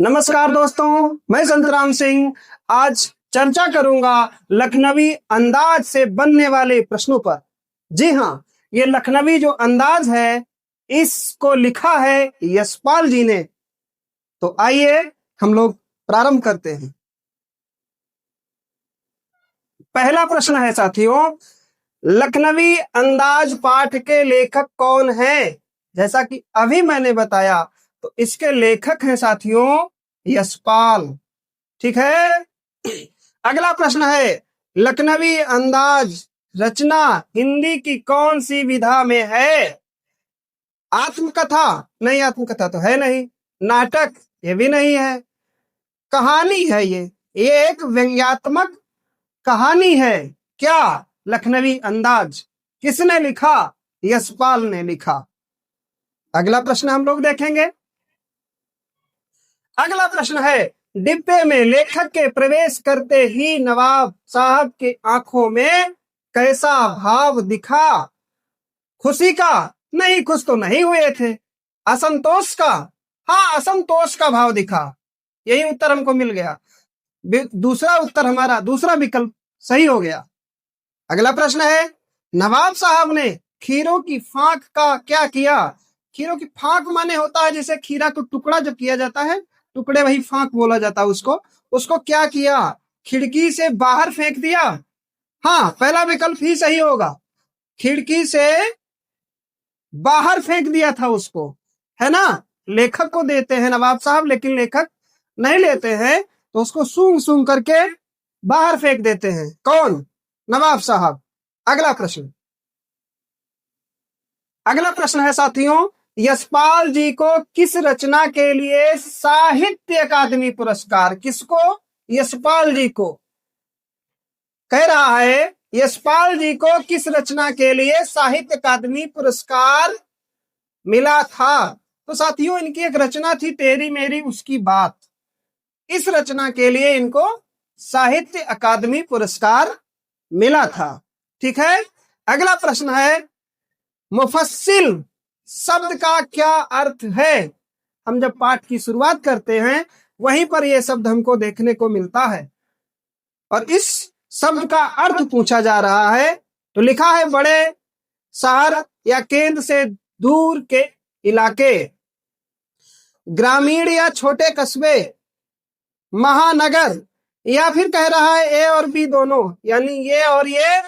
नमस्कार दोस्तों, मैं संतराम सिंह आज चर्चा करूंगा लखनवी अंदाज से बनने वाले प्रश्नों पर। जी हाँ, ये लखनवी जो अंदाज है इसको लिखा है यशपाल जी ने। तो आइए हम लोग प्रारंभ करते हैं। पहला प्रश्न है साथियों, लखनवी अंदाज पाठ के लेखक कौन है? जैसा कि अभी मैंने बताया तो इसके लेखक हैं साथियों यशपाल। ठीक है। अगला प्रश्न है, लखनवी अंदाज रचना हिंदी की कौन सी विधा में है? आत्मकथा? नहीं, आत्मकथा तो है नहीं। नाटक? ये भी नहीं है। कहानी है ये एक व्यंग्यात्मक कहानी है। क्या? लखनवी अंदाज। किसने लिखा? यशपाल ने लिखा। अगला प्रश्न हम लोग देखेंगे। अगला प्रश्न है, डिब्बे में लेखक के प्रवेश करते ही नवाब साहब के आंखों में कैसा भाव दिखा? खुशी का? नहीं, खुश तो नहीं हुए थे। असंतोष का? हाँ, असंतोष का भाव दिखा। यही उत्तर हमको मिल गया। दूसरा उत्तर हमारा दूसरा विकल्प सही हो गया। अगला प्रश्न है, नवाब साहब ने खीरों की फांक का क्या किया? खीरों की फांक माने होता है जैसे खीरा को टुकड़ा जब किया जाता है, टुकड़े वही फांक बोला जाता है उसको क्या किया? खिड़की से बाहर फेंक दिया। हाँ, पहला विकल्प ही सही होगा। खिड़की से बाहर फेंक दिया था उसको, है ना। लेखक को देते हैं नवाब साहब, लेकिन लेखक नहीं लेते हैं तो उसको सूंघ सूंघ करके बाहर फेंक देते हैं। कौन? नवाब साहब। अगला प्रश्न है साथियों, यशपाल जी को किस रचना के लिए साहित्य अकादमी पुरस्कार? किसको? यशपाल जी को। कह रहा है यशपाल जी को किस रचना के लिए साहित्य अकादमी पुरस्कार मिला था? तो साथियों, इनकी एक रचना थी तेरी मेरी उसकी बात। इस रचना के लिए इनको साहित्य अकादमी पुरस्कार मिला था। ठीक है। अगला प्रश्न है, मुफस्सिल शब्द का क्या अर्थ है? हम जब पाठ की शुरुआत करते हैं वहीं पर यह शब्द हमको देखने को मिलता है और इस शब्द का अर्थ पूछा जा रहा है। तो लिखा है बड़े शहर या केंद्र से दूर के इलाके, ग्रामीण या छोटे कस्बे, महानगर, या फिर कह रहा है ए और बी दोनों, यानी ये और ये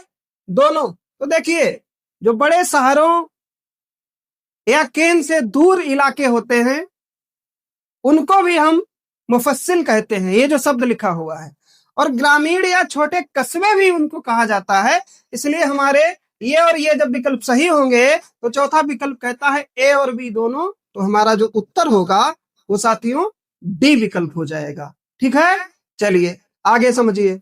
दोनों। तो देखिए, जो बड़े शहरों या केंद्र से दूर इलाके होते हैं उनको भी हम मुफस्सिल कहते हैं, ये जो शब्द लिखा हुआ है। और ग्रामीण या छोटे कस्बे भी उनको कहा जाता है। इसलिए हमारे ये और ये जब विकल्प सही होंगे तो चौथा विकल्प कहता है ए और बी दोनों। तो हमारा जो उत्तर होगा वो साथियों डी विकल्प हो जाएगा। ठीक है, चलिए आगे समझिए।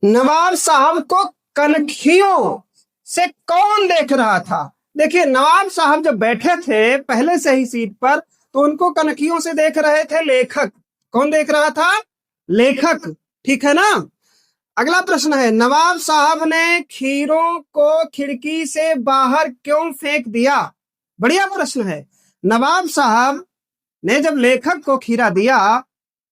नवाब साहब को कनखियों से कौन देख रहा था? देखिए, नवाब साहब जब बैठे थे पहले से ही सीट पर तो उनको कनखियों से देख रहे थे लेखक। कौन देख रहा था? लेखक। ठीक है ना। अगला प्रश्न है, नवाब साहब ने खीरों को खिड़की से बाहर क्यों फेंक दिया? बढ़िया प्रश्न है। नवाब साहब ने जब लेखक को खीरा दिया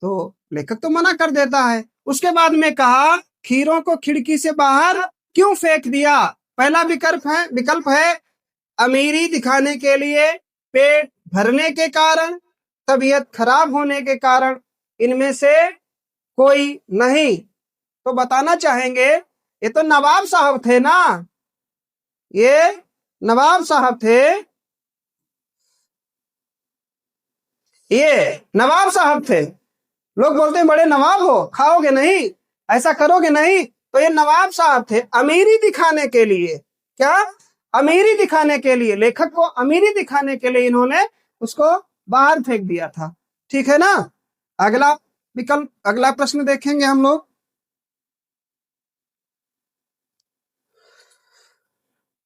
तो लेखक तो मना कर देता है। उसके बाद में कहा खीरों को खिड़की से बाहर क्यों फेंक दिया? पहला विकल्प है अमीरी दिखाने के लिए, पेट भरने के कारण, तबीयत खराब होने के कारण, इनमें से कोई नहीं। तो बताना चाहेंगे ये तो नवाब साहब थे ना, ये नवाब साहब थे, ये नवाब साहब थे। लोग बोलते हैं बड़े नवाब हो, खाओगे नहीं, ऐसा करोगे नहीं, तो ये नवाब साहब थे। अमीरी दिखाने के लिए, क्या? अमीरी दिखाने के लिए, लेखक को अमीरी दिखाने के लिए इन्होंने उसको बाहर फेंक दिया था। ठीक है ना। अगला विकल्प, अगला प्रश्न देखेंगे हम लोग।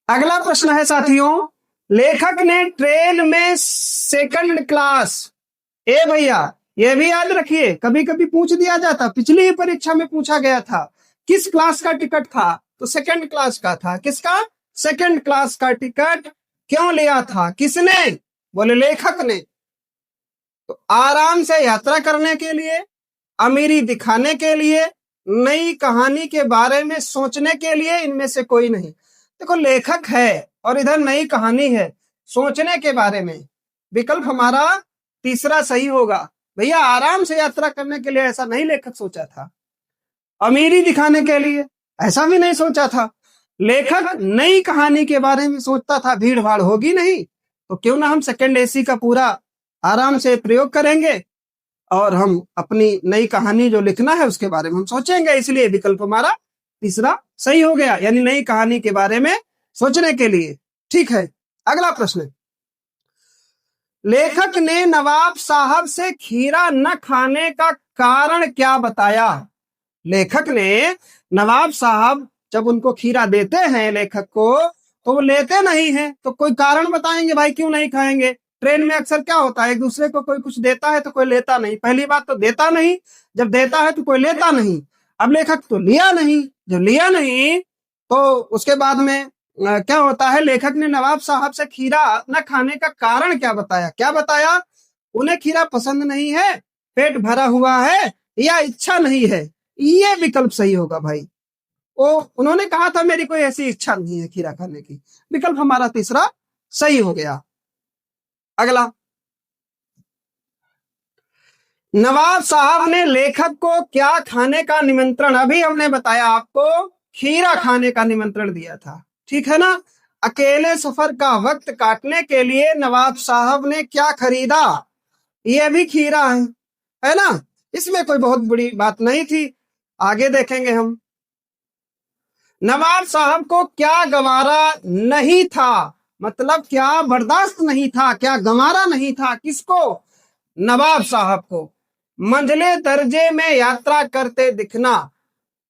अगला प्रश्न है साथियों, लेखक ने ट्रेन में सेकंड क्लास, ए भैया ये भी याद रखिए, कभी कभी पूछ दिया जाता, पिछली ही परीक्षा में पूछा गया था, किस क्लास का टिकट था? तो सेकंड क्लास का था। किसका? सेकंड क्लास का टिकट क्यों लिया था? किसने? बोले लेखक ने। तो आराम से यात्रा करने के लिए, अमीरी दिखाने के लिए, नई कहानी के बारे में सोचने के लिए, इनमें से कोई नहीं। देखो लेखक है और इधर नई कहानी है, सोचने के बारे में, विकल्प हमारा तीसरा सही होगा। भैया आराम से यात्रा करने के लिए ऐसा नहीं लेखक सोचा था, अमीरी दिखाने के लिए ऐसा भी नहीं सोचा था। लेखक नई कहानी के बारे में सोचता था, भीड़ भाड़ होगी नहीं, तो क्यों ना हम सेकंड एसी का पूरा आराम से प्रयोग करेंगे और हम अपनी नई कहानी जो लिखना है उसके बारे में हम सोचेंगे। इसलिए विकल्प हमारा तीसरा सही हो गया, यानी नई कहानी के बारे में सोचने के लिए। ठीक है, अगला प्रश्न। लेखक ने नवाब साहब से खीरा न खाने का कारण क्या बताया? लेखक ने नवाब साहब जब उनको खीरा देते हैं लेखक को, तो वो लेते नहीं हैं, तो कोई कारण बताएंगे भाई क्यों नहीं खाएंगे। ट्रेन में अक्सर क्या होता है, एक दूसरे को कोई कुछ देता है तो कोई लेता नहीं। पहली बात तो देता नहीं, जब देता है तो कोई लेता नहीं। अब लेखक तो लिया नहीं, जब लिया नहीं तो उसके बाद में क्या होता है, लेखक ने नवाब साहब से खीरा न खाने का कारण क्या बताया? क्या बताया? उन्हें खीरा पसंद नहीं है, पेट भरा हुआ है, या इच्छा नहीं है। ये विकल्प सही होगा भाई। वो उन्होंने कहा था मेरी कोई ऐसी इच्छा नहीं है खीरा खाने की। विकल्प हमारा तीसरा सही हो गया। अगला, नवाब साहब ने लेखक को क्या खाने का निमंत्रण, अभी हमने बताया आपको, खीरा खाने का निमंत्रण दिया था, ठीक है ना। अकेले सफर का वक्त काटने के लिए नवाब साहब ने क्या खरीदा? ये भी खीरा है ना, इसमें कोई बहुत बड़ी बात नहीं थी। आगे देखेंगे हम। नवाब साहब को क्या गवारा नहीं था, मतलब क्या बर्दाश्त नहीं था, क्या गवारा नहीं था? किसको? नवाब साहब को मंझले दर्जे में यात्रा करते दिखना,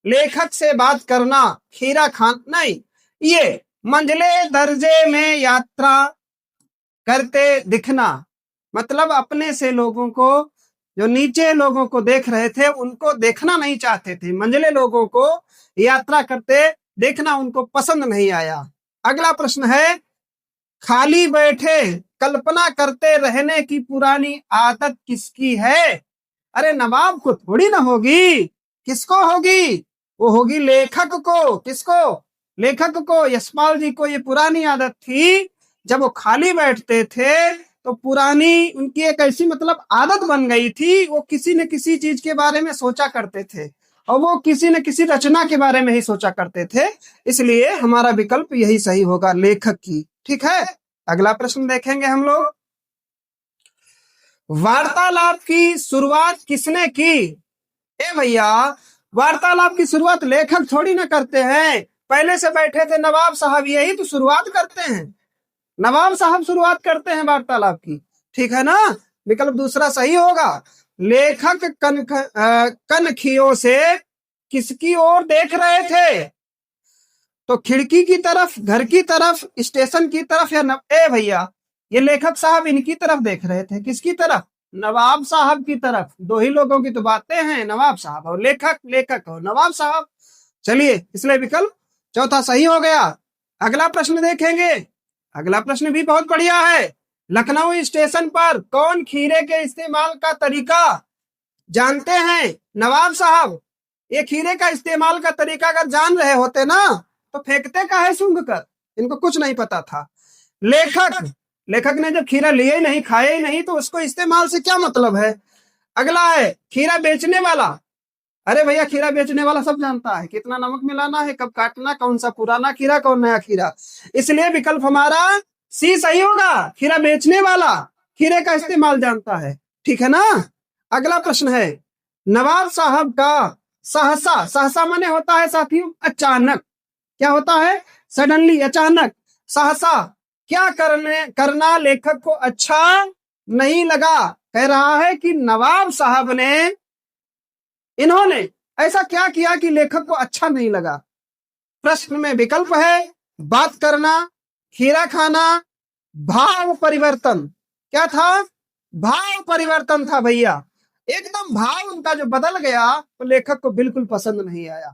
लेखक से बात करना, खीरा खाना नहीं। ये मंझले दर्जे में यात्रा करते दिखना मतलब अपने से लोगों को, जो नीचे लोगों को देख रहे थे उनको देखना नहीं चाहते थे। मंझले लोगों को यात्रा करते देखना उनको पसंद नहीं आया। अगला प्रश्न है, खाली बैठे कल्पना करते रहने की पुरानी आदत किसकी है? अरे नवाब को थोड़ी ना होगी, किसको होगी? वो होगी लेखक को। किसको? लेखक को, यशपाल जी को ये पुरानी आदत थी। जब वो खाली बैठते थे तो पुरानी उनकी एक ऐसी मतलब आदत बन गई थी, वो किसी न किसी चीज के बारे में सोचा करते थे और वो किसी न किसी रचना के बारे में ही सोचा करते थे। इसलिए हमारा विकल्प यही सही होगा, लेखक की। ठीक है, अगला प्रश्न देखेंगे हम लोग। वार्तालाप की शुरुआत किसने की? ए भैया, वार्तालाप की शुरुआत लेखक थोड़ी ना करते हैं। पहले से बैठे थे नवाब साहब, यही तो शुरुआत करते हैं। नवाब साहब शुरुआत करते हैं वार्तालाप की, ठीक है ना। विकल्प दूसरा सही होगा। लेखक कनखियों से किसकी ओर देख रहे थे? तो खिड़की की तरफ, घर की तरफ, स्टेशन की तरफ, या ए भैया, ये लेखक साहब इनकी तरफ देख रहे थे। किसकी तरफ? नवाब साहब की तरफ। दो ही लोगों की तो बातें हैं, नवाब साहब और लेखक, लेखक और नवाब साहब। चलिए, इसलिए विकल्प चौथा सही हो गया। अगला प्रश्न देखेंगे। अगला प्रश्न भी बहुत बढ़िया है। लखनऊ स्टेशन पर कौन खीरे के इस्तेमाल का तरीका जानते हैं? नवाब साहब ये खीरे का इस्तेमाल का तरीका अगर जान रहे होते ना तो फेंकते काहे सूंघ कर, इनको कुछ नहीं पता था। लेखक ने जब खीरा लिए ही नहीं, खाए ही नहीं, तो उसको इस्तेमाल से क्या मतलब है। अगला है खीरा बेचने वाला। अरे भैया, खीरा बेचने वाला सब जानता है, कितना नमक मिलाना है, कब काटना, कौन सा पुराना खीरा कौन नया खीरा। इसलिए विकल्प हमारा सी सही होगा, खीरा बेचने वाला खीरे का इस्तेमाल जानता है। ठीक है ना। अगला प्रश्न है, नवाब साहब का सहसा, सहसा माने होता है साथियों अचानक, क्या होता है? सडनली, अचानक। सहसा क्या करना लेखक को अच्छा नहीं लगा। कह रहा है कि नवाब साहब ने, इन्होंने ऐसा क्या किया कि लेखक को अच्छा नहीं लगा। प्रश्न में विकल्प है बात करना, खीरा खाना, भाव परिवर्तन। क्या था? भाव परिवर्तन था भैया। एकदम भाव उनका जो बदल गया तो लेखक को बिल्कुल पसंद नहीं आया।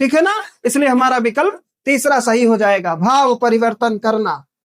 ठीक है ना। इसलिए हमारा विकल्प तीसरा सही हो जाएगा, भाव परिवर्तन करना।